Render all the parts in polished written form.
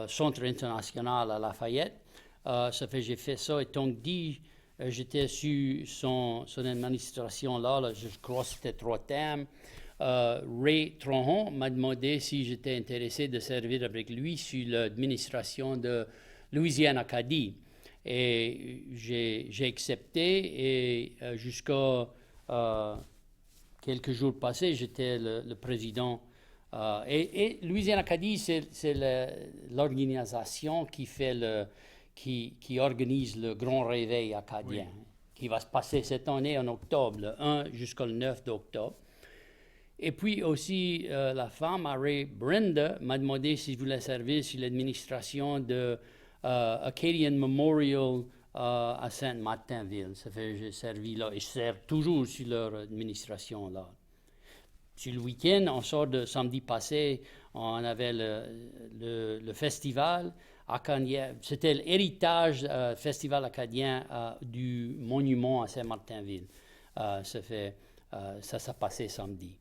Centre international à Lafayette. J'ai fait ça et donc j'étais sur son administration là, je crois que c'était 3 termes. Ray Tronjon m'a demandé si j'étais intéressé de servir avec lui sur l'administration de Louisiane-Acadie. Et j'ai accepté et jusqu'à quelques jours passés, j'étais le président. Et Louisiane-Acadie, c'est l'organisation qui organise le Grand Réveil acadien, qui va se passer cette année en octobre, le 1 jusqu'au 9 d'octobre. Et puis aussi, la femme, Ray Brenda, m'a demandé si je voulais servir sur l'administration de Acadian Memorial à Saint-Martinville. J'ai servi là et je sers toujours sur leur administration là. Sur le week-end, on sort de samedi passé, on avait le festival acadien. C'était l'héritage festival acadien du monument à Saint-Martinville. Ça s'est passé samedi.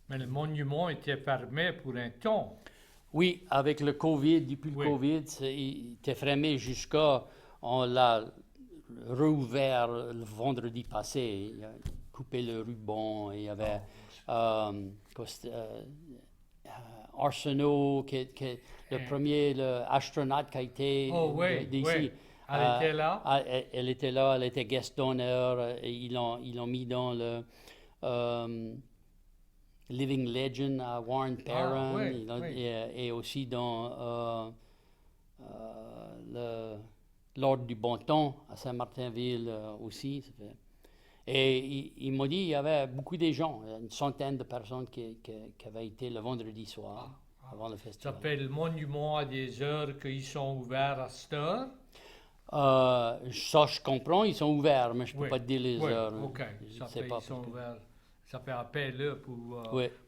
Mais le monument était fermé pour un temps. Oui, avec le COVID, depuis le COVID, il était fermé jusqu'à... On l'a rouvert le vendredi passé. Il a coupé le ruban. Il y avait Arsenault, le premier astronaute qui a été d'ici. Oui. Elle était là? Elle était là, elle était guest d'honneur. Ils l'ont mis dans le... Living Legend à Warren Perrin, et aussi dans l'Ordre du Bon Temps à Saint-Martinville aussi. Et il m'a dit qu'il y avait beaucoup de gens, une centaine de personnes qui avaient été le vendredi soir avant le festival. Ça fait le monument à des heures qu'ils sont ouverts à cette heure? Ça, je comprends, ils sont ouverts, mais je ne peux pas te dire les heures. OK. Ils sont ouverts. Ça fait appel là pour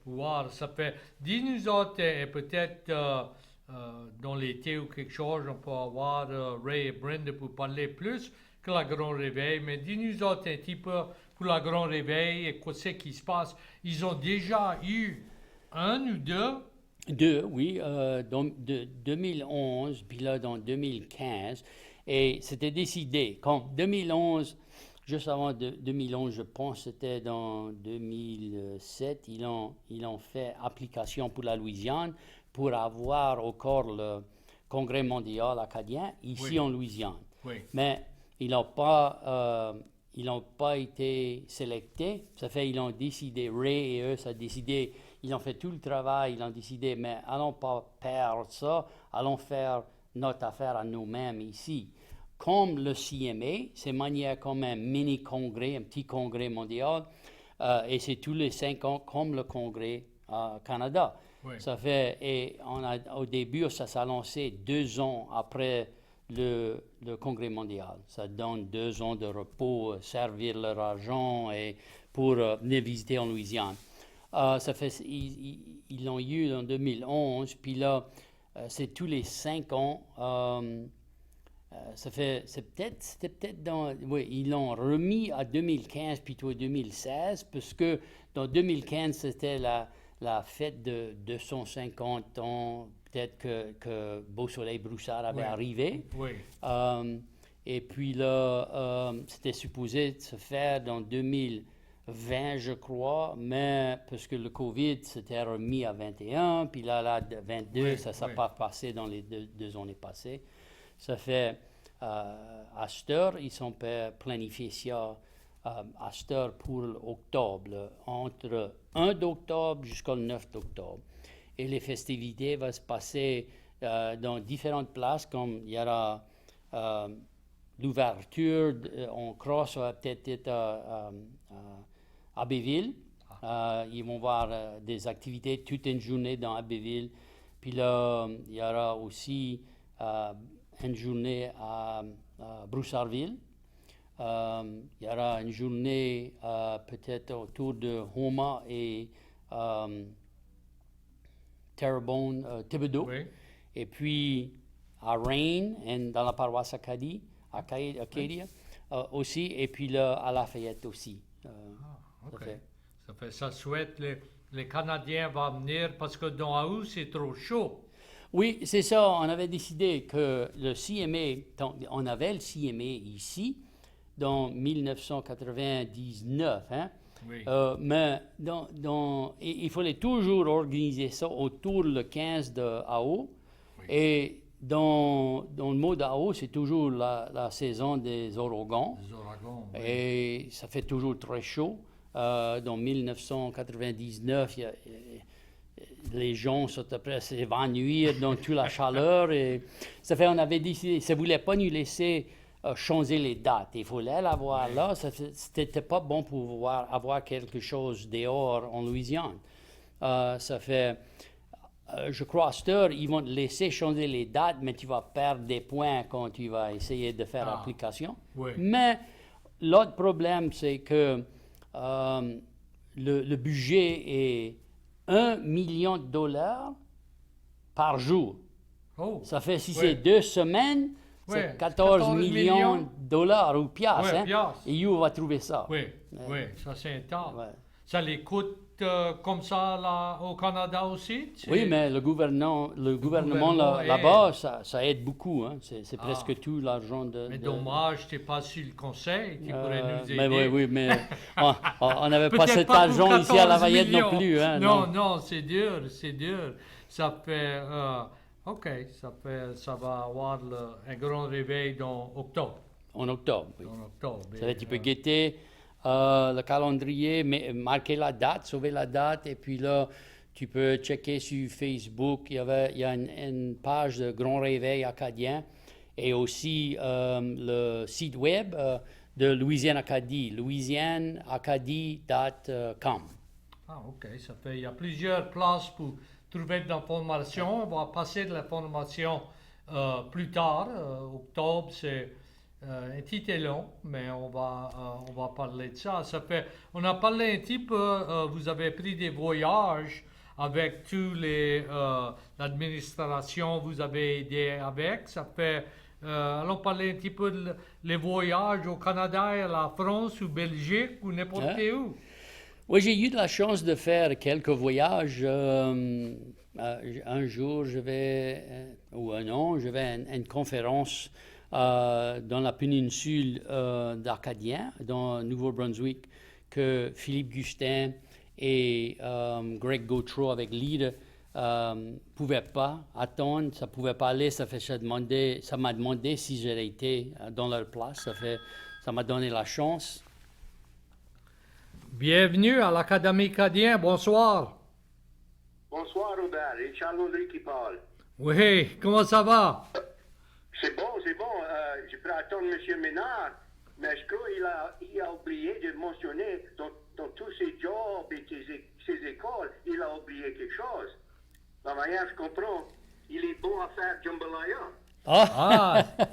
voir. Ça fait. Dis-nous autres, et peut-être dans l'été ou quelque chose, on peut avoir Ray et Brenda pour parler plus que la Grand Réveil. Mais dis-nous autres un petit peu pour la Grand Réveil et qu'est-ce qui se passe. Ils ont déjà eu un ou deux? Deux, oui, dans 2011, puis là dans 2015. Et c'était décidé qu'en 2011. Juste avant 2011, je pense, c'était dans 2007, ils ont fait application pour la Louisiane pour avoir encore le Congrès mondial acadien ici en Louisiane. Oui. Mais ils n'ont pas été sélectés. Ça fait ils ont décidé, Ray et eux, ça a décidé, ils ont fait tout le travail, ils ont décidé, mais allons pas perdre ça, allons faire notre affaire à nous-mêmes ici. Comme le CMA, c'est manière comme un mini-congrès, un petit congrès mondial, et c'est tous les 5 ans comme le congrès Canada. Oui. Ça fait, et au début, ça s'est lancé 2 ans après le congrès mondial. Ça donne 2 ans de repos, servir leur argent et pour venir visiter en Louisiane. Ils l'ont eu en 2011, puis là, c'est tous les 5 ans. C'était peut-être ils l'ont remis à 2015 plutôt 2016 parce que dans 2015 c'était la fête de 250 ans peut-être que Beau Soleil Broussard avait arrivé. Oui. Et puis là c'était supposé se faire dans 2020 je crois, mais parce que le Covid s'était remis à 21, puis là 22 ça s'est pas passé dans les deux années passées. Ça fait, à cette heure, ils sont planifiés ça à cette heure pour octobre, entre 1 d'octobre jusqu'au 9 d'octobre. Et les festivités vont se passer dans différentes places, comme il y aura l'ouverture, on croit ça va peut-être être à Abbeville. Ils vont voir des activités toute une journée dans Abbeville. Puis là, il y aura aussi... une journée à Broussardville. Il y aura une journée peut-être autour de Houma et Terrebonne, Thibodaux. Oui. Et puis à Rain, dans la paroisse Acadia aussi. Et puis là, à Lafayette aussi. OK. Ça souhaite les Canadiens vont venir parce que dans la rue, c'est trop chaud. Oui, c'est ça. On avait décidé que le CMA, on avait le CMA ici dans 1999, hein? Oui. Mais il fallait toujours organiser ça autour le 15 d'août. Oui. Et dans le mois d'août, c'est toujours la saison des ouragans. Les ouragans, oui. Et ça fait toujours très chaud. Dans 1999, les gens sont après à s'évanouir dans toute la chaleur. Et ça fait on avait décidé, ça ne voulait pas nous laisser changer les dates. Il fallait l'avoir là. C'était pas bon pour pouvoir avoir quelque chose dehors en Louisiane. Ça fait, je crois, à cette heure, ils vont te laisser changer les dates, mais tu vas perdre des points quand tu vas essayer de faire l'application. Oui. Mais l'autre problème, c'est que le budget est $1 million par jour. Oh. Ça fait, si c'est 2 semaines, c'est 14 millions de dollars ou piastres. Hein? Piastres. Et où on va trouver ça? Oui, ça c'est intense. Ouais. Ça les coûte comme ça là, au Canada aussi? Oui, mais le gouvernement là-bas, ça aide beaucoup. Hein? C'est presque tout l'argent de... Mais dommage, tu n'es pas sur le conseil qui pourrait nous aider. Mais oui, mais on n'avait pas cet argent ici à Lafayette non plus. Hein, non, c'est dur. Ça fait... ça va avoir un grand réveil dans octobre. En octobre, oui. En octobre. Ça fait, tu peux guetter le calendrier, marquer la date, sauver la date, et puis là, tu peux checker sur Facebook. Il y a une page de Grand Réveil acadien et aussi le site web de Louisiane Acadie, louisianeacadie.com. Ah, OK. Ça fait, il y a plusieurs places pour trouver de l'information. On va passer de l'information plus tard. Octobre, c'est un petit peu long, mais on va parler de ça. On a parlé un petit peu, vous avez pris des voyages avec tous l'administration, vous avez aidé avec. Allons parler un petit peu les voyages au Canada et à la France ou Belgique ou n'importe où. Oui, j'ai eu de la chance de faire quelques voyages. Un jour, je vais à une conférence dans la péninsule d'Acadien, dans Nouveau-Brunswick, que Philippe Gustin et Greg Gautreau avec Leader ne pouvaient pas attendre, ça ne pouvait pas aller. Ça m'a demandé si j'aurais été dans leur place. Ça m'a donné la chance. Bienvenue à l'Académie Acadien. Bonsoir. Bonsoir, Robert. C'est Charles Landry qui parle. Oui, comment ça va? C'est bon. Je peux attendre M. Ménard, mais je crois qu'il a oublié de mentionner dans tous ses jobs et ses écoles, il a oublié quelque chose. La manière, je comprends, il est bon à faire jambalaya.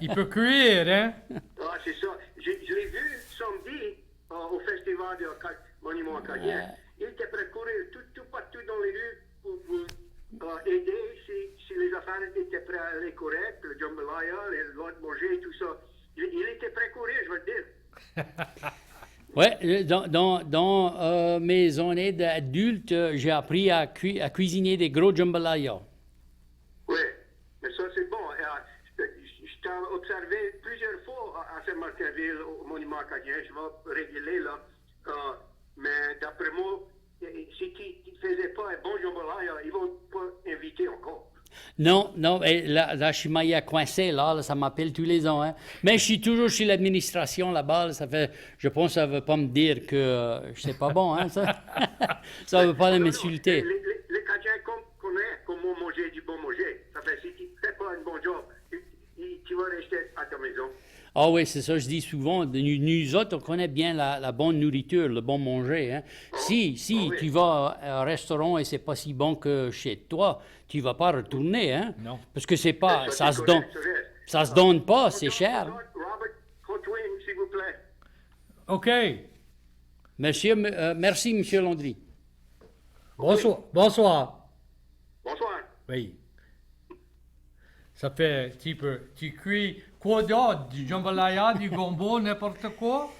Il peut cuire, hein? Ah, c'est ça. Je l'ai vu samedi au festival du Monument Acadien. Il était prêt à courir tout partout dans les rues pour aider si les affaires étaient prêtes à aller correct, le jambalaya, l'autre manger, tout ça. Il était prêt à courir, je veux te dire. Oui, dans mes années d'adulte, j'ai appris à cuisiner des gros jambalaya. Oui, mais ça c'est bon. Je t'ai observé plusieurs fois à Saint-Martinville, au Monument Acadien. Je vais réguler là. Mais d'après moi, si tu ne faisais pas un bon jambalaya, ils ne vont pas inviter encore. Non, là, je suis maillé coincé, là, ça m'appelle tous les ans. Hein. Mais je suis toujours chez l'administration là-bas. Je pense que ça ne veut pas me dire que c'est pas bon, hein, ça. Ça ne veut pas m'insulter. Les Cadiens connaissent comment manger du bon manger. Ça fait, si tu ne fais pas un bon job, tu vas rester à ta maison. Ah oui, c'est ça, je dis souvent. Nous autres, on connaît bien la bonne nourriture, le bon manger. Hein. Si tu vas à un restaurant et c'est pas si bon que chez toi, tu vas pas retourner. Hein. Non. Parce que c'est pas, ça se donne pas, c'est cher. Robert Cotwin, s'il vous plaît. OK. Merci, M. Landry. Bonsoir. Bonsoir. Oui. Ça fait, tu cuis quoi d'autre? Du jambalaya, du gombo, n'importe quoi?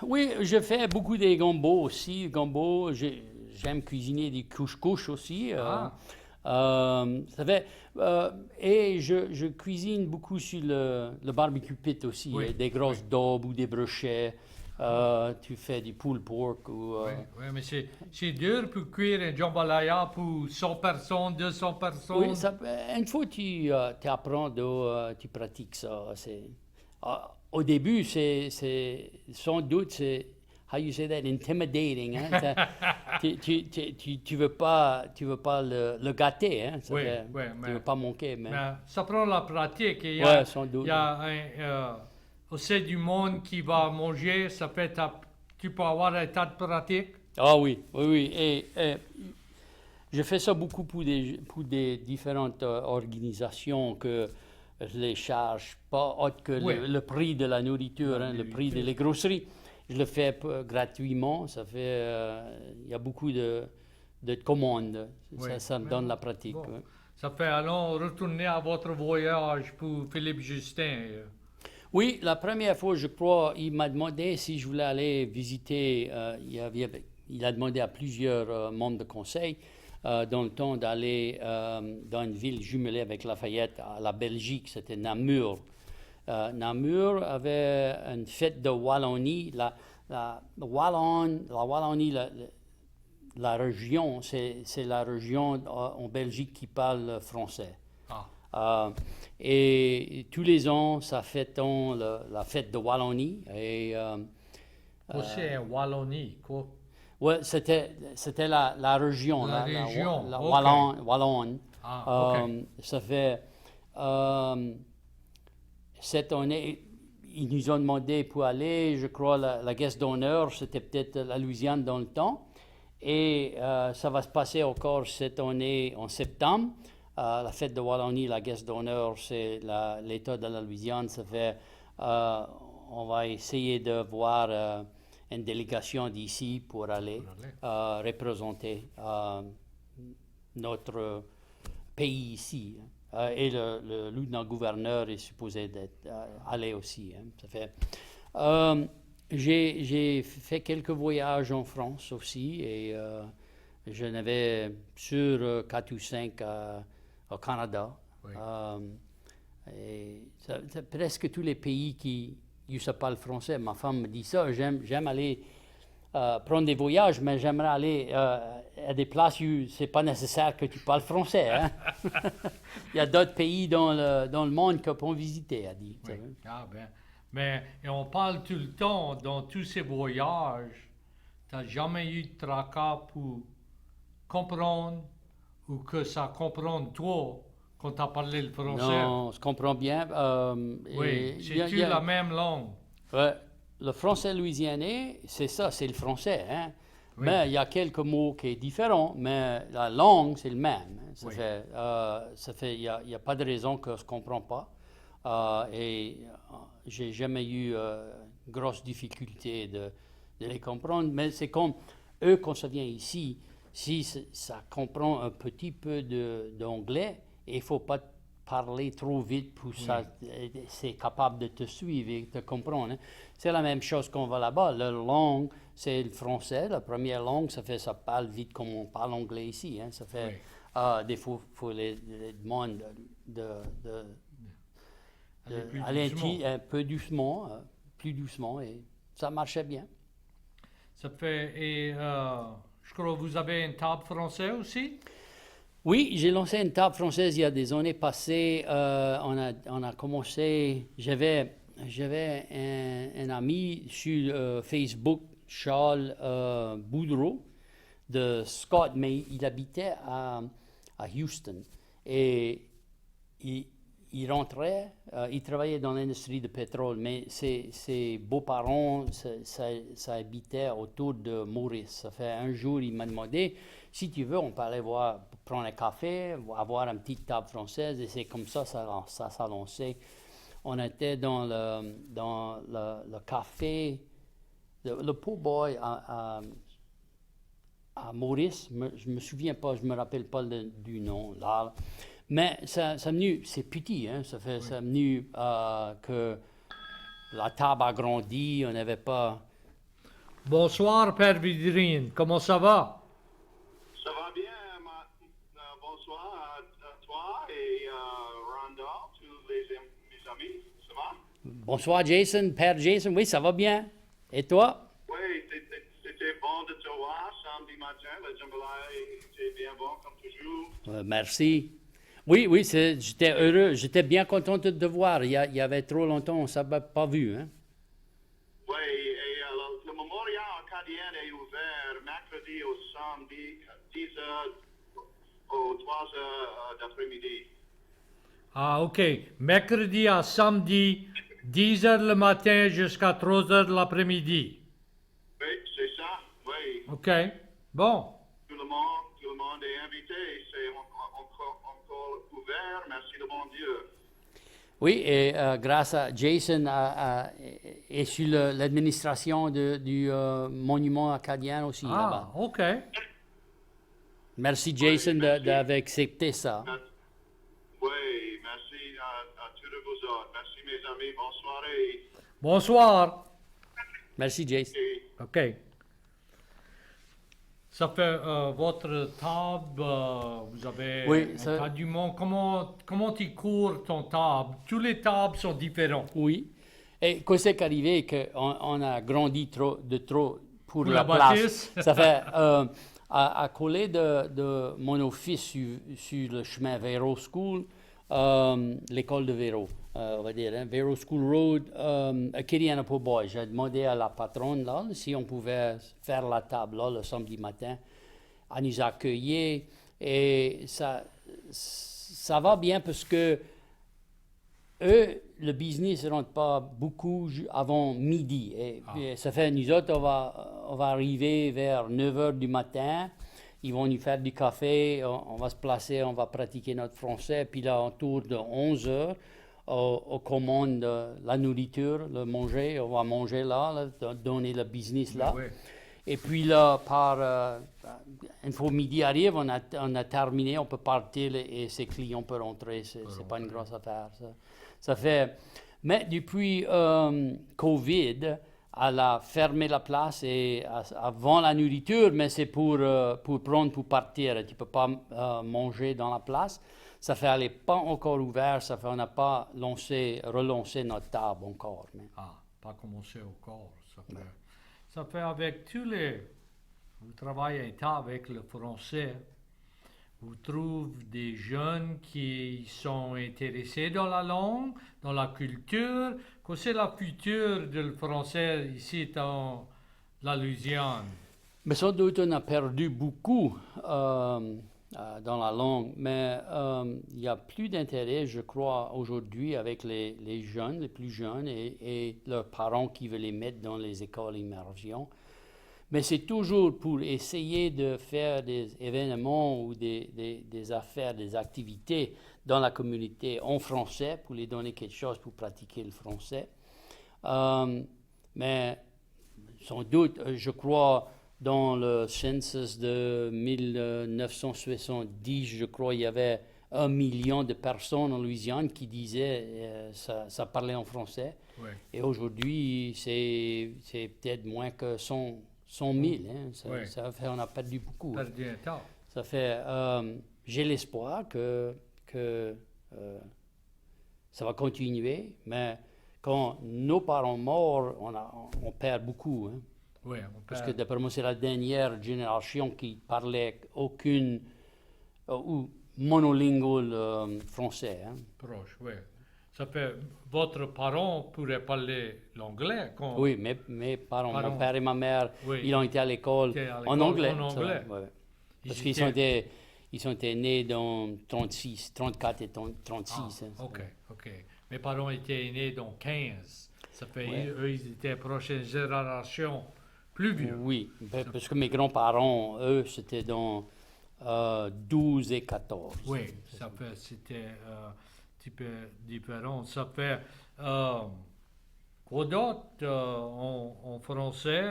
Oui, je fais beaucoup des gombos aussi. J'aime cuisiner des couches-couches aussi. Et je cuisine beaucoup sur le barbecue pit aussi, des grosses daubes ou des brochets. Tu fais du pulled pork ou... Oui, mais c'est dur pour cuire un jambalaya pour 100 personnes, 200 personnes. Oui, une fois tu apprends, tu pratiques ça. Au début, c'est sans doute, c'est, how you say that, intimidating. Hein? tu veux pas le gâter. Hein? Oui, tu veux pas manquer. Mais ça prend la pratique. Il y a, il y a aussi du monde qui va manger, tu peux avoir un tas de pratique. Ah oui. Et je fais ça beaucoup pour des différentes organisations que je les charge pas autre que le prix de la nourriture, le prix des grosseries. Je le fais gratuitement. Ça fait, il y a beaucoup de commandes. Ça me donne la pratique. Bon. Ça fait, allons retourner à votre voyage pour Philippe Justin. Oui, la première fois, je crois, il m'a demandé si je voulais aller visiter. Il a demandé à plusieurs membres de conseil dans le temps d'aller dans une ville jumelée avec Lafayette, à la Belgique, c'était Namur. Namur avait une fête de Wallonie. La Wallonie, la région, c'est la région en Belgique qui parle français. Et tous les ans, ça fêtons la fête de Wallonie. C'est Wallonie, quoi? Oui, c'était la région. La région, Wallonne. Ça fait... cette année, ils nous ont demandé pour aller, je crois, la guest d'honneur, c'était peut-être la Louisiane dans le temps. Et ça va se passer encore cette année en septembre. La fête de Wallonie, la guest d'honneur, c'est l'État de la Louisiane. Ça fait, on va essayer de voir une délégation d'ici pour aller représenter notre pays ici. Et le lieutenant-gouverneur est supposé aller aussi. Ça fait, j'ai fait quelques voyages en France aussi et je n'avais sur 4 ou 5 au Canada. Oui. Et presque tous les pays qui ne parlent français. Ma femme me dit ça. J'aime aller prendre des voyages, mais j'aimerais aller à des places où c'est pas nécessaire que tu parles français. Hein? Il y a d'autres pays dans le monde qu'on peut visiter, a dit. Oui. Ah ben. Mais on parle tout le temps, dans tous ces voyages, tu n'as jamais eu de tracas pour comprendre ou que ça comprenne toi quand tu as parlé le français? Non, je comprends bien. Oui, c'est-tu la même langue? Ouais, le français louisianais, c'est ça, c'est le français. Hein? Oui. Mais il y a quelques mots qui sont différents, mais la langue, c'est le même. Hein? Ça fait, il n'y a pas de raison que je ne comprends pas. Et j'ai jamais eu grosse difficulté de les comprendre, mais c'est comme eux, quand ça vient ici, si ça comprend un petit peu d'anglais, il ne faut pas parler trop vite pour ça, c'est capable de te suivre et de te comprendre. Hein. C'est la même chose qu'on va là-bas. La langue, c'est le français, la première langue, ça parle vite comme on parle anglais ici. Hein. Ça fait, des fois, il faut les demander aller un peu doucement, plus doucement, et ça marchait bien. Ça fait, et je crois que vous avez une table française aussi? Oui, j'ai lancé une table française il y a des années passées. On a commencé, j'avais un ami sur Facebook, Charles Boudreau, de Scott, mais il habitait à Houston. Et il rentrait, il travaillait dans l'industrie de pétrole, mais ses beaux-parents, ça habitait autour de Maurice. Ça fait un jour, il m'a demandé, si tu veux, on peut aller prendre un café, avoir une petite table française, et c'est comme ça s'est lancé. On était dans le café, le Po' Boy à Maurice, je me souviens pas, je me rappelle pas du nom là. Mais ça venu, c'est petit, hein, ça venu que la table a grandi, on n'avait pas... Bonsoir, Père Vidrine, comment ça va? Ça va bien, bonsoir. amis, ça va? Bonsoir, Jason. Père Jason, oui, ça va bien. Et toi? Oui, c'était bon de te voir samedi matin. Le jambalaya était bien bon, comme toujours. Merci. Oui, oui, j'étais heureux. J'étais bien content de te voir. Il y avait trop longtemps, on ne s'avait pas vu. Hein? Oui, et le mémorial acadien est ouvert mercredi au samedi, 10h aux 3h d'après-midi. Ah, OK. Mercredi à samedi, 10 heures le matin jusqu'à 3 heures de l'après-midi. Oui, c'est ça, oui. OK. Bon. Tout le monde est invité. C'est encore ouvert. Merci le bon Dieu. Oui, et grâce à Jason et sur l'administration du monument acadien aussi là-bas. Ah, OK. Merci Jason merci. d'avoir accepté ça. Oui, merci à tous vous autres. Merci mes amis. Bonne soirée. Bonsoir. Merci Jason. Et OK. Ça fait votre table, vous avez Oui, un ça- tas du monde. Comment tu cours ton table? Tous les tables sont différents. Oui. Et qu'est-ce qui est arrivé? On a grandi trop pour la la place. bâtisse. Ça fait, à côté de mon office sur le chemin Vero School, l'école de Vero, on va dire, hein, Vero School Road, à Kirianapo-Bois. J'ai demandé à la patronne là, si on pouvait faire la table là, le samedi matin. Elle nous a accueillis et ça va bien parce que eux, le business ne rentre pas beaucoup avant midi. Et ça fait, nous autres, on va arriver vers 9 h du matin. Ils vont nous faire du café, on va se placer, on va pratiquer notre français. Puis là, autour de 11 h, on commande la nourriture, le manger. On va manger là, donner le business là. Oui. Et puis là, une fois midi arrive, on a terminé, on peut partir et ses clients peuvent rentrer. C'est pas une grosse affaire, ça. Ça fait... Mais depuis Covid, elle a fermé la place et avant la nourriture, mais c'est pour prendre, pour partir. Tu ne peux pas manger dans la place. Ça fait, elle n'est pas encore ouverte, ça fait, on n'a pas relancé notre table encore. Mais... Ah, pas commencé encore. Ça fait avec tous les... Vous travaillez un tas avec le français. Vous trouvez des jeunes qui sont intéressés dans la langue, dans la culture. Qu'est-ce que c'est la future du français ici dans la Louisiane? Mais sans doute, on a perdu beaucoup dans la langue, mais il y a plus d'intérêt, je crois, aujourd'hui avec les jeunes, les plus jeunes et leurs parents qui veulent les mettre dans les écoles immersion. Mais c'est toujours pour essayer de faire des événements ou des affaires, des activités dans la communauté en français, pour les donner quelque chose pour pratiquer le français. Mais sans doute, je crois, dans le census de 1970, je crois, il y avait 1 million de personnes en Louisiane qui disaient ça parlait en français. Oui. Et aujourd'hui, c'est peut-être moins que 100 000. Hein. Ça fait, on a perdu beaucoup. Perdu un temps. Ça fait, j'ai l'espoir que ça va continuer, mais quand nos parents morts, on perd beaucoup. Hein. Oui, Parce que d'après moi, c'est la dernière génération qui parlait aucune ou monolingual français. Hein. proche, oui. Ça fait, votre parent pourrait parler l'anglais quand... Oui, mes parents, mon père et ma mère, Oui. ils ont été à l'école en anglais. En anglais. Ça, ouais. Parce Ils qu'ils étaient- sont nés dans 34 et 36. Ah, hein, ça. OK. Mes parents étaient nés dans 15. Ça fait, Ouais. eux, ils étaient prochaine génération plus vieux. Oui, parce que mes grands-parents, eux, c'était dans 12 et 14. Oui, ça fait, c'était un petit peu différent. Ça fait, quoi d'autre en français?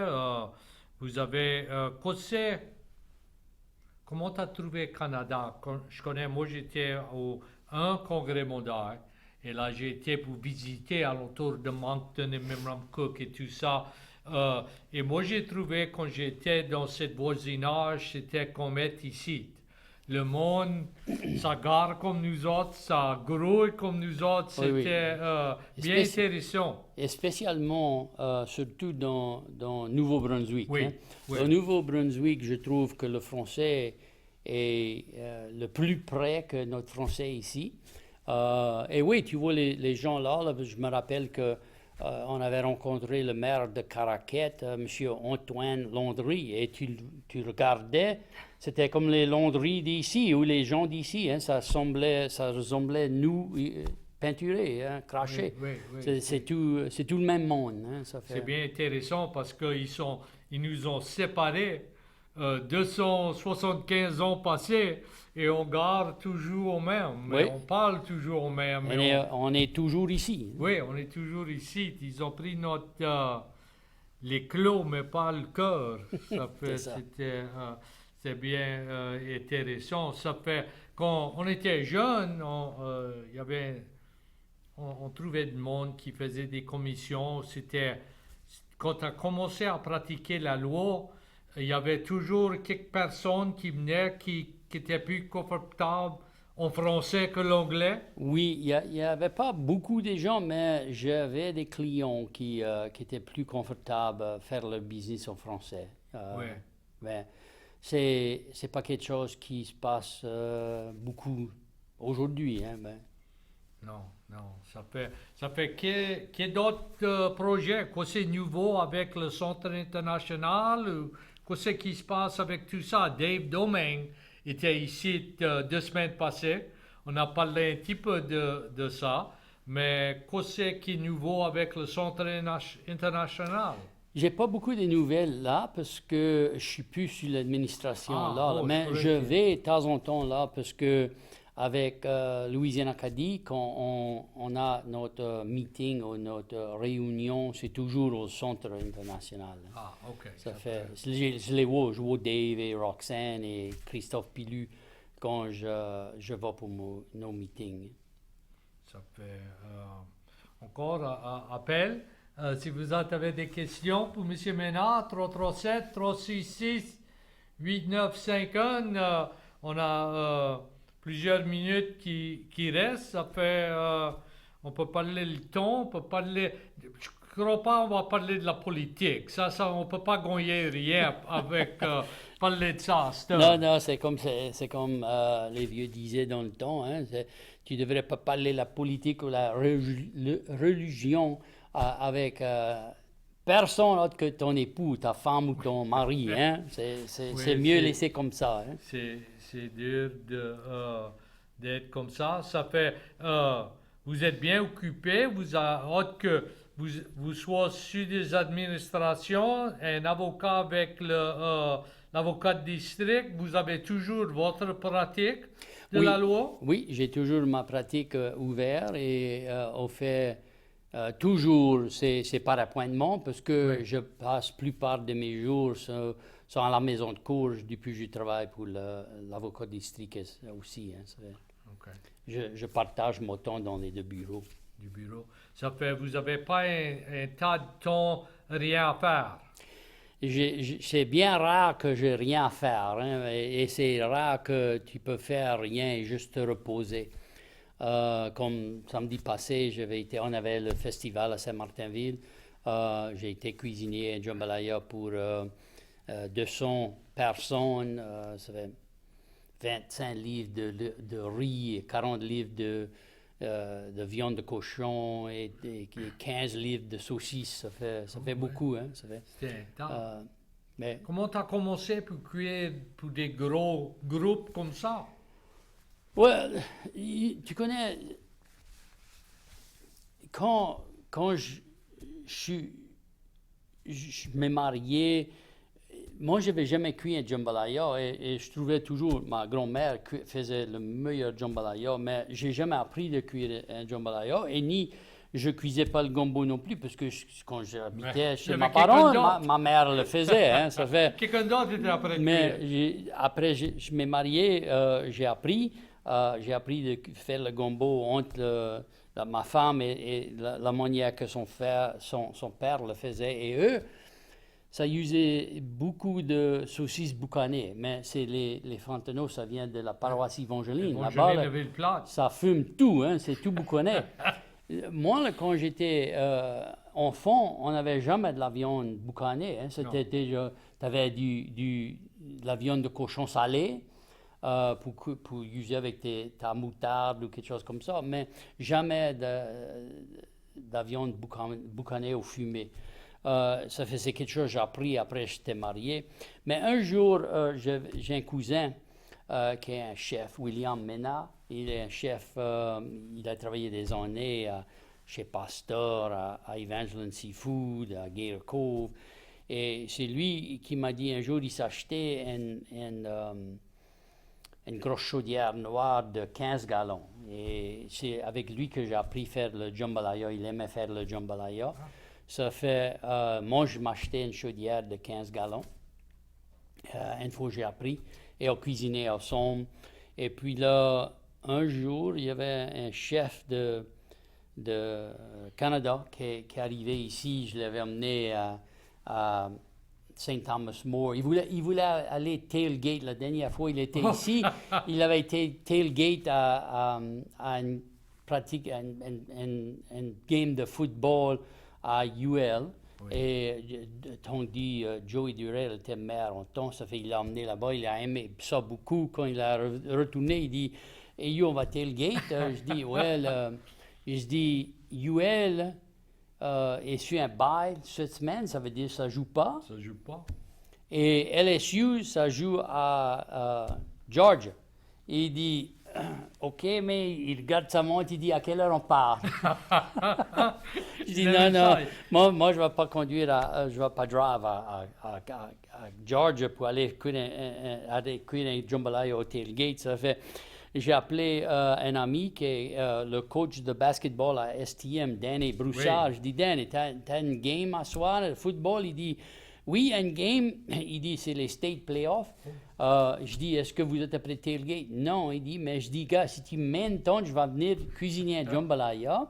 Vous avez, comment tu as trouvé Canada? Je connais, moi j'étais au un congrès mondial et là j'ai été pour visiter alentour de Moncton et Memramcook et tout ça. Et moi j'ai trouvé quand j'étais dans ce voisinage, c'était comme être ici. le monde, ça garde comme nous autres, ça grouille comme nous autres. C'était bien intéressant. Et spécialement, surtout dans Nouveau-Brunswick. Oui, hein. oui. Au Nouveau-Brunswick, je trouve que le français est le plus près que notre français ici. Et oui, tu vois les gens là, je me rappelle que on avait rencontré le maire de Caraquette, M. Antoine Landry, et tu regardais, c'était comme les laundries d'ici, ou les gens d'ici, hein, ça ressemblait nous, peinturés, hein, crachés. Oui. C'est tout le même monde. Hein, C'est bien intéressant parce qu'ils nous ont séparés 275 ans passés et on garde toujours au même. Oui. On parle toujours au même. On est toujours ici. Oui, on est toujours ici. Ils ont pris les clos, mais pas le cœur. C'est bien intéressant. Ça fait, quand on était jeunes, on trouvait du monde qui faisait des commissions. Quand on a commencé à pratiquer la loi, il y avait toujours quelques personnes qui venaient qui étaient plus confortables en français que l'anglais. Oui, il n'y avait pas beaucoup de gens, mais j'avais des clients qui étaient plus confortables à faire leur business en français. Oui. Mais c'est pas quelque chose qui se passe beaucoup aujourd'hui. Hein, Non. Ça fait qu'il y a d'autres projets, quoi c'est nouveau avec le Centre international, ou qu'est-ce qui se passe avec tout ça? Dave Domingue était ici 2 semaines passées. On a parlé un petit peu de ça, mais qu'est-ce qui est nouveau avec le Centre international? J'ai pas beaucoup de nouvelles là parce que je suis plus sur l'administration là, mais je vais de temps en temps là parce que avec Louisiane Acadie, quand on a notre meeting ou notre réunion, c'est toujours au Centre international. Ah, OK. Je les vois, je vois Dave et Roxane et Christophe Pilu quand je vais pour nos meetings. Ça fait encore appel. Si vous avez des questions pour M. Ménard, 337-366-8951, on a plusieurs minutes qui restent. Ça fait, on peut parler le temps, on peut parler... Je ne crois pas qu'on va parler de la politique. Ça on ne peut pas gagner rien avec parler de ça. Non, c'est comme les vieux disaient dans le temps. Hein, tu ne devrais pas parler de la politique ou la religion avec personne autre que ton époux, ta femme ou ton mari. Hein? C'est mieux laisser comme ça. Hein? C'est dur d'être comme ça. Ça fait... vous êtes bien occupé. Autre que vous soyez sur des administrations, un avocat avec l'avocat de district, vous avez toujours votre pratique de la loi? Oui, j'ai toujours ma pratique ouverte et on fait... toujours, c'est par appointement parce que je passe la plupart de mes jours à la maison de cour depuis que je travaille pour l'avocat district aussi. Hein, je partage mon temps dans les 2 bureaux. Du bureau. Ça fait, vous n'avez pas un tas de temps rien à faire? C'est bien rare que j'ai rien à faire. Hein, et c'est rare que tu peux faire rien et juste te reposer. Comme samedi passé, on avait le festival à Saint-Martinville. J'ai été cuisinier à jambalaya pour 200 personnes. Ça fait 25 livres de riz, 40 livres de viande de cochon et 15 livres de saucisses. Ça fait beaucoup. Hein, mais comment tu as commencé pour cuire pour des gros groupes comme ça? Ouais, tu connais, quand je m'ai marié, moi, je n'avais jamais cuit un jambalaya et je trouvais toujours, ma grand-mère faisait le meilleur jambalaya, mais je n'ai jamais appris de cuire un jambalaya et ni je ne cuisais pas le gombo non plus parce que quand j'habitais chez mes parents, ma mère le faisait. Hein, ça fait... Quelqu'un d'autre était après. Mais après, je m'ai marié, j'ai appris de faire le gombo entre ma femme et la manière que son père le faisait. Et eux, ça usait beaucoup de saucisses boucanées, mais c'est les Fontenot, ça vient de la paroisse Evangeline. Là-bas, là, ça fume tout, hein, c'est tout boucané. Moi, là, quand j'étais enfant, on n'avait jamais de la viande boucanée. Hein. C'était déjà, tu avais de la viande de cochon salée pour user avec ta moutarde ou quelque chose comme ça, mais jamais de la viande boucanée ou fumée. C'est quelque chose que j'ai appris après que j'étais marié. Mais un jour, j'ai un cousin qui est un chef, William Mena. Il est un chef, il a travaillé des années chez Pasteur, à Evangeline Seafood, à Gator Cove. Et c'est lui qui m'a dit un jour, il s'achetait une grosse chaudière noire de 15 gallons. Et c'est avec lui que j'ai appris à faire le jambalaya. Il aimait faire le jambalaya. Ça fait, moi, je m'achetais une chaudière de 15 gallons. Une fois, j'ai appris. Et on cuisinait ensemble. Et puis là, un jour, il y avait un chef de Canada qui arrivait ici. Je l'avais emmené à St. Thomas More. Il voulait aller tailgate. La dernière fois, il était ici. Il avait été tailgate à une game de football à UL. Oui. Et on dit Joey Durrell était maire en temps, ça fait il l'a emmené là-bas, il a aimé ça beaucoup. Quand il a retourné, il dit hey, on va tailgate. Je dis je dis UL est sur un bail cette semaine, ça veut dire ça joue pas. Ça joue pas. Et LSU, ça joue à Georgia. Il dit OK, mais il regarde sa montre, il dit à quelle heure on part. Je dis non, moi je ne vais pas conduire, je ne vais pas drive à Georgia pour aller cuire un jambalaya au tailgate. Ça fait, j'ai appelé un ami qui est le coach de basketball à STM, Danny Broussard. Oui. Je dis Danny, t'as une game à soir, le football? Il dit oui, une game. Il dit c'est les state playoffs. Je dis, est-ce que vous êtes après tailgate? Non, il dit, mais je dis, gars, si tu mènes ton, je vais venir cuisiner un jambalaya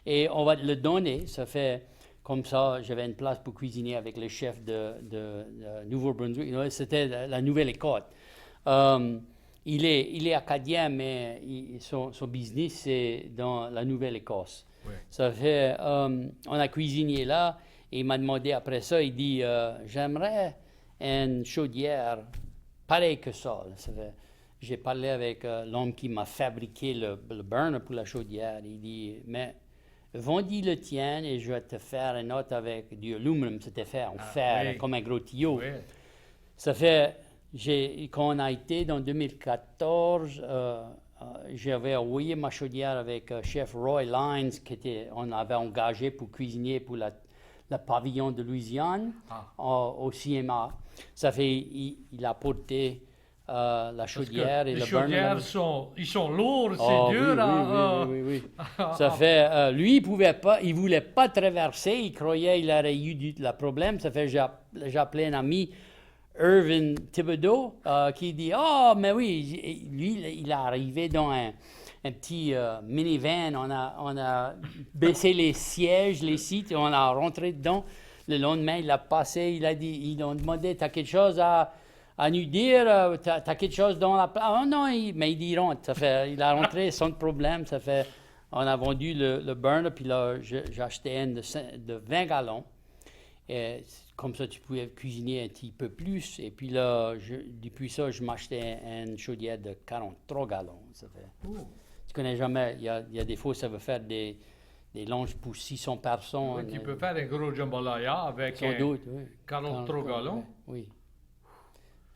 et on va te le donner. Ça fait comme ça, j'avais une place pour cuisiner avec le chef de Nouveau-Brunswick. C'était la Nouvelle-Écosse. Il est acadien, mais son business, c'est dans la Nouvelle-Écosse. Oui. Ça fait, on a cuisiné là et il m'a demandé après ça, il dit, j'aimerais une chaudière pareil que ça. J'ai parlé avec l'homme qui m'a fabriqué le burner pour la chaudière. Il dit, mais vendis le tien et je vais te faire une autre avec du aluminum. C'était fait en fer, oui. Comme un gros tuyau. Oui. Ça fait, quand on a été dans 2014, j'avais envoyé ma chaudière avec chef Roy Lyons, on avait engagé pour cuisiner pour le pavillon de Louisiane au CMA. Ça fait, il a porté la chaudière et le burner. Les chaudières ils sont lourds, c'est dur. Oui. Ça fait, lui, il voulait pas traverser, il croyait qu'il aurait eu le problème. Ça fait, j'ai appelé un ami, Irvin Thibodeau, qui dit, mais oui, lui, il est arrivé dans un petit minivan, on a baissé les sièges, les sites, et on a rentré dedans. Le lendemain, il a passé, ils ont demandé, t'as quelque chose à nous dire, t'as quelque chose dans la place? Oh non, mais il dit rentre. Ça fait, il a rentré sans problème, ça fait, on a vendu le burner, puis là, j'ai acheté un de 20 gallons. Et comme ça, tu pouvais cuisiner un petit peu plus. Et puis là, depuis ça, je m'achetais une chaudière de 43 gallons. Ça fait. Tu connais jamais, il y a des fois, ça veut faire des lunchs pour 600 personnes. Oui, tu peux faire un gros jambalaya avec 43 gallons. Oui.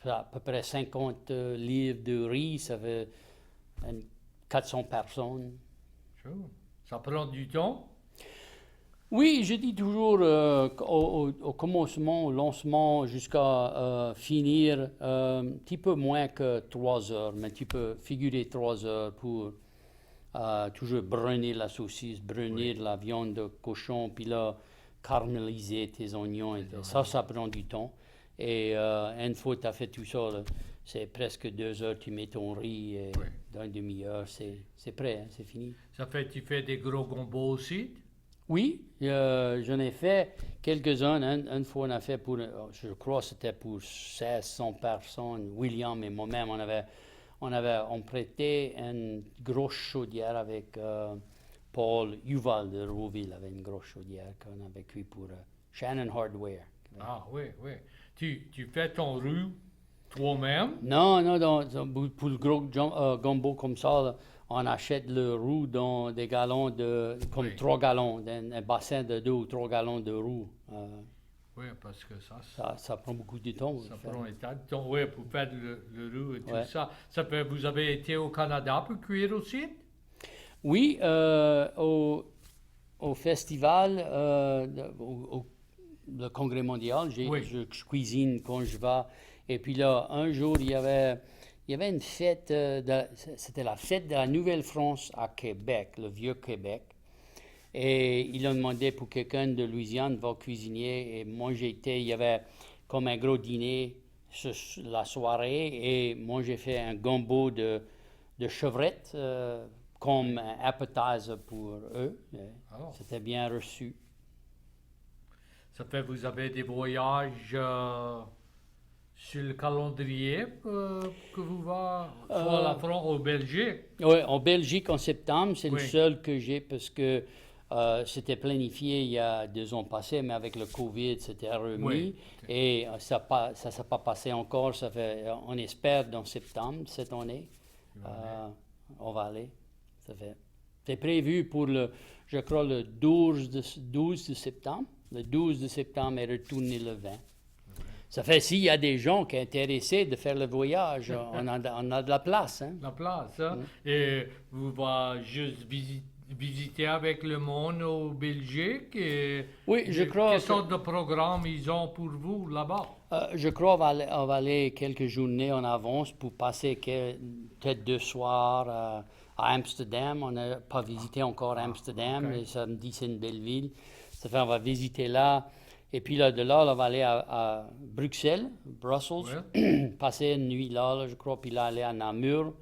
À peu près 50 livres de riz, ça fait 400 personnes. Sure. Ça prend du temps? Oui, je dis toujours au commencement, au lancement, jusqu'à finir, un petit peu moins que 3 heures, mais tu peux figurer 3 heures pour toujours brunir la saucisse, brunir la viande de cochon, puis là, caraméliser tes oignons. Et ça prend du temps. Et une fois que tu as fait tout ça, là, c'est presque 2 heures, tu mets ton riz et dans une demi-heure, c'est prêt, hein, c'est fini. Ça fait, tu fais des gros gombos aussi? Oui, j'en ai fait quelques-uns. Une fois, on a fait pour, je crois que c'était pour 1600 personnes. William et moi-même, on prêtait une grosse chaudière avec Paul Yuval de Rouville, avait une grosse chaudière qu'on avait cuit pour Shannon Hardware. Ah oui, oui. Tu fais ton roux toi-même? Non, pour le gros gumbo comme ça, là, on achète le roux dans des gallons comme 3 gallons, dans un bassin de 2 ou 3 gallons de roux. Oui, parce que Ça prend beaucoup de temps. Ça prend un tas de temps, oui, pour faire le roux et tout Ouais. ça. Vous avez été au Canada pour cuire aussi? Oui, au festival, le congrès mondial, je cuisine quand je vais. Et puis là, un jour, il y avait une fête, c'était la fête de la Nouvelle-France à Québec, le vieux Québec. Et ils ont demandé pour quelqu'un de Louisiane va cuisiner. Et moi, il y avait comme un gros dîner la soirée. Et moi, j'ai fait un gumbo de chevrette comme un appetizer pour eux. C'était bien reçu. Vous avez des voyages sur le calendrier que vous va soit la France ou Belgique? Oui, en Belgique en septembre, c'est le Oui. seul que j'ai parce que c'était planifié il y a 2 ans passés, mais avec le COVID, c'était remis. Oui. Et ça ne s'est pas passé encore. On espère dans septembre cette année. On va aller. C'est prévu pour je crois, le 12 de septembre. Le 12 de septembre est retourné le 20. Ça fait s'il y a des gens qui sont intéressés de faire le voyage, on a de la place. Hein? La place, hein? Et vous va juste visiter avec le monde au Belgique? Oui, je crois. Quelle sorte de programme ils ont pour vous là-bas? Je crois qu'on va aller quelques journées en avance pour passer peut-être 2 soirs à Amsterdam. On n'a pas visité encore Amsterdam, mais ça me dit c'est une belle ville. Ça fait on va visiter là. Et puis là, de là, on va aller à Bruxelles, passer une nuit là, je crois, puis là, aller à Namur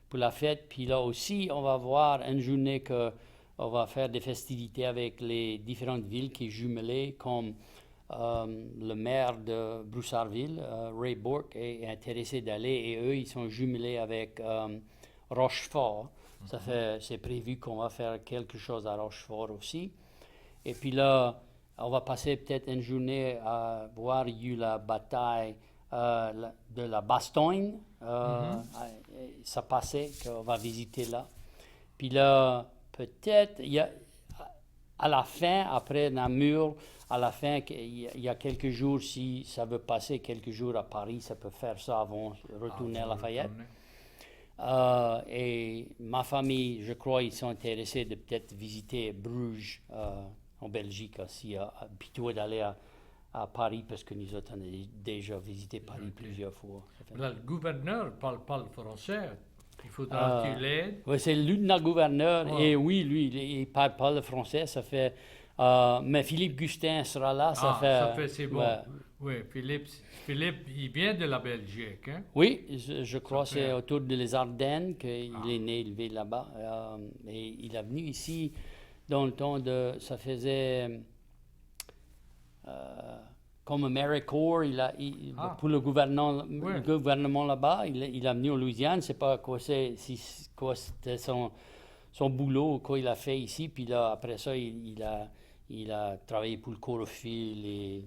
pour la fête. Puis là aussi, on va voir une journée qu'on va faire des festivités avec les différentes villes qui sont jumelées, comme le maire de Broussardville, Ray Bourque, est intéressé d'aller, et eux, ils sont jumelés avec Rochefort. Ça fait, c'est prévu qu'on va faire quelque chose à Rochefort aussi. Et puis là, on va passer peut-être une journée à voir la bataille de la Bastogne. Ça passait, qu'on va visiter là. Puis là, peut-être, à la fin, après Namur, à la fin, il y a quelques jours, si ça veut passer quelques jours à Paris, ça peut faire ça avant de retourner à Lafayette. Et ma famille, je crois, ils sont intéressés de peut-être visiter Bruges en Belgique aussi, plutôt d'aller à Paris, parce que nous autres, on a déjà visité Paris plusieurs fois. Là, le gouverneur parle pas le français. Il faudra que tu l'aides. Oui, c'est le lieutenant-gouverneur, et oui, lui, il parle pas le français, ça fait... mais Philippe Gustin sera là, c'est bon. Ouais. Oui, Philippe, il vient de la Belgique, hein? Oui, je crois que c'est autour des Ardennes qu'il est né, élevé là-bas. Et il est venu ici dans le temps ça faisait comme AmeriCorps, pour le gouvernement là-bas, il est venu en Louisiane, je ne sais pas quoi c'était son boulot, quoi il a fait ici, puis là, après ça, il a travaillé pour le chlorophylle et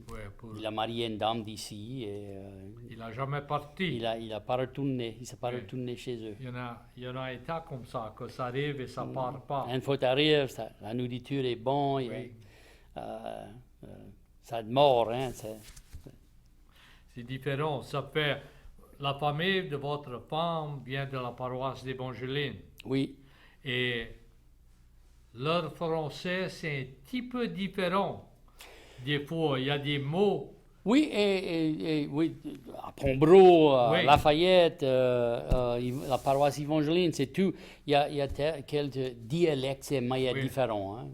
il a marié une dame d'ici. Il n'a jamais parti. Il s'est pas retourné chez eux. Il y en a un tas comme ça, que ça arrive et ça ne part pas. Une fois t'arrives, la nourriture est bonne, ça te mord, hein. C'est différent. Ça fait, la famille de votre femme vient de la paroisse d'Évangéline. Oui. Et leur français, c'est un petit peu différent. Des fois, il y a des mots. Oui, et oui, à Pombro, Lafayette, la paroisse évangéline, c'est tout. Il y a quelques dialectes différents. Hein.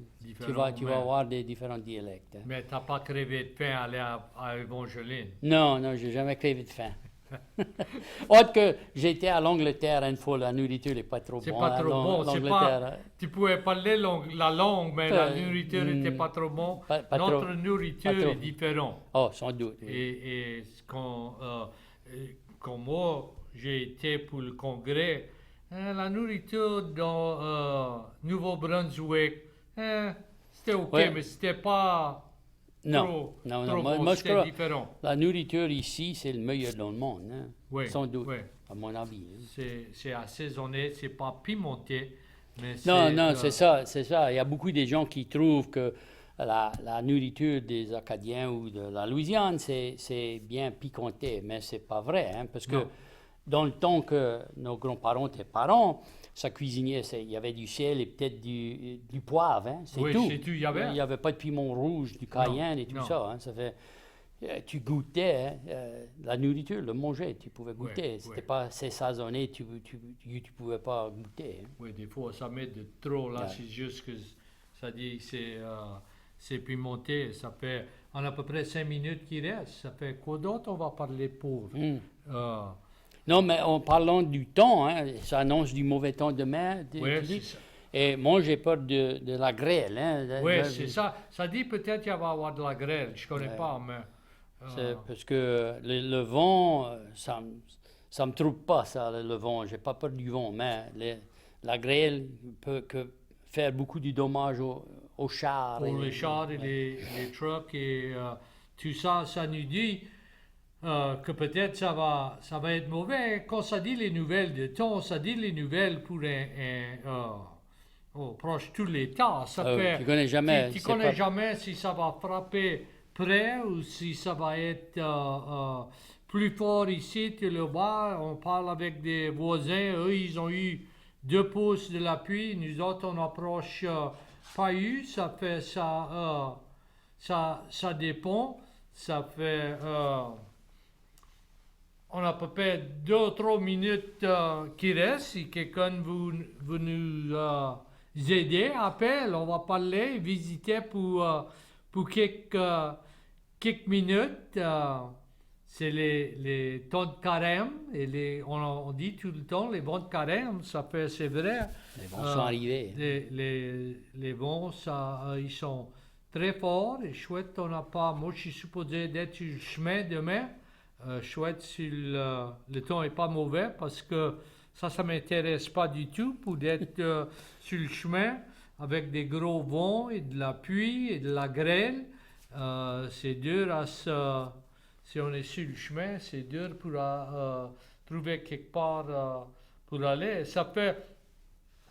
Tu vas avoir des différents dialectes. Hein. Mais tu n'as pas crevé de faim à aller à Évangéline? Non, je n'ai jamais crevé de faim. Autre que j'étais à l'Angleterre une fois, la nourriture n'est pas trop bonne. C'est pas trop bon. C'est pas, tu pouvais parler la langue, mais la nourriture n'était pas trop bon. Notre nourriture est différente. Oh, sans doute. Oui. Et quand moi, j'ai été pour le congrès, la nourriture dans Nouveau-Brunswick, c'était OK, mais c'était pas... Non, moi je crois différent. La nourriture ici, c'est le meilleur dans le monde, hein? Oui, sans doute, oui. à mon avis. Hein? C'est assaisonné, c'est pas pimenté. Mais non, c'est ça. Il y a beaucoup de gens qui trouvent que la nourriture des Acadiens ou de la Louisiane, c'est bien piquanté, mais c'est pas vrai, hein? Parce que dans le temps que nos grands-parents étaient parents, ça cuisinait, il y avait du sel et peut-être du poivre, hein? C'est tout. Il y avait. Il n'y avait pas de piment rouge, du cayenne et tout ça. Hein? Ça fait, tu goûtais la nourriture, le manger, tu pouvais goûter. C'était pas assaisonné, tu pouvais pas goûter. Hein? Oui, des fois, ça met de trop, là, c'est juste que ça dit c'est pimenté. Ça fait, en à peu près 5 minutes qui restent. Ça fait quoi d'autre on va parler pour? Non, mais en parlant du temps, hein, ça annonce du mauvais temps demain. Oui, c'est ça. Et moi, j'ai peur de la grêle. Hein, oui, c'est ça. Ça dit peut-être qu'il va y avoir de la grêle. Je ne connais pas, mais... Parce que le vent, ça me trouble pas, ça, le vent. J'ai pas peur du vent, mais la grêle peut faire beaucoup de dommages aux chars. Pour les chars et les trucks et tout ça, ça nous dit... que peut-être ça va être mauvais. Quand ça dit les nouvelles de temps, ça dit les nouvelles pour proche tous les temps. Ça fait, tu connais jamais. Tu connais jamais si ça va frapper près ou si ça va être plus fort ici que là-bas. On parle avec des voisins. Eux, ils ont eu 2 pouces de la pluie. Nous autres, on approche pas eu. Ça fait ça dépend. Ça fait... on a à peu près 2 ou 3 minutes qui restent. Si quelqu'un veut nous aider, appelle, on va parler, visiter pour quelques minutes. C'est les temps de carême. Et on dit tout le temps, les vents de carême, c'est vrai. Les vents sont arrivés. Les vents, ils sont très forts et chouette. Moi, je suis supposé d'être sur le chemin demain. Chouette si le temps n'est pas mauvais parce que ça ne m'intéresse pas du tout pour être sur le chemin avec des gros vents et de la pluie et de la grêle. C'est dur si on est sur le chemin, c'est dur pour trouver quelque part pour aller.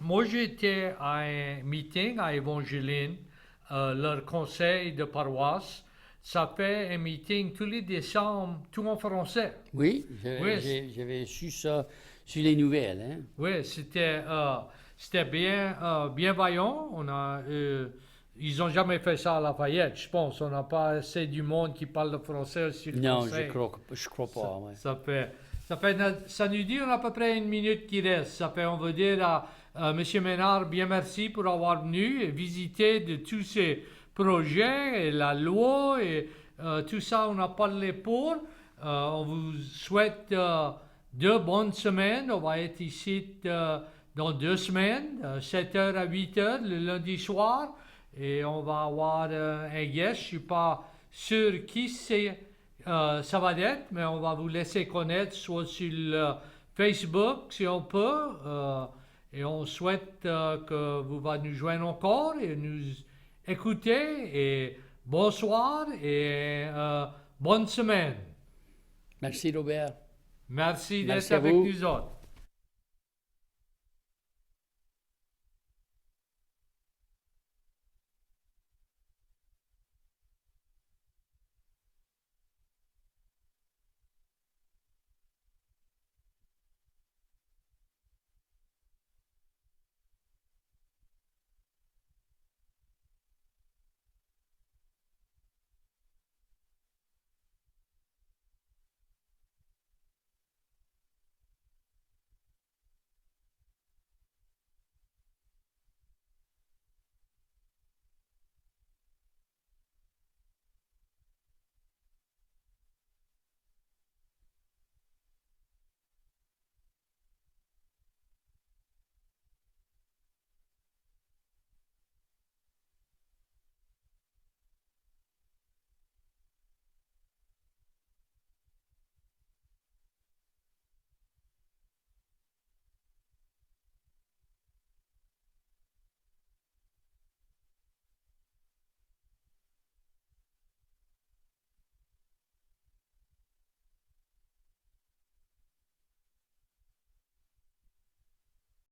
Moi j'étais à un meeting à Evangeline, leur conseil de paroisse. Ça fait un meeting tous les décembre, tout en français. Oui, j'avais su ça sur les nouvelles. Hein? Oui, c'était bien vaillant. Ils n'ont jamais fait ça à Lafayette, je pense. On n'a pas assez du monde qui parle le français sur le conseil. Non, je crois pas. Ça nous dit on a à peu près 1 minute qui reste. On veut dire à M. Ménard, bien merci pour avoir venu et visiter de tous ces projets et la loi et tout ça, on a parlé pour. On vous souhaite 2 bonnes semaines. On va être ici dans 2 semaines, 7h à 8h le lundi soir. Et on va avoir un guest. Je ne suis pas sûr qui ça va être, mais on va vous laisser connaître soit sur Facebook si on peut. Et on souhaite que vous allez nous joindre encore et nous écoutez et bonsoir et bonne semaine. Merci Robert. Merci d'être avec nous autres.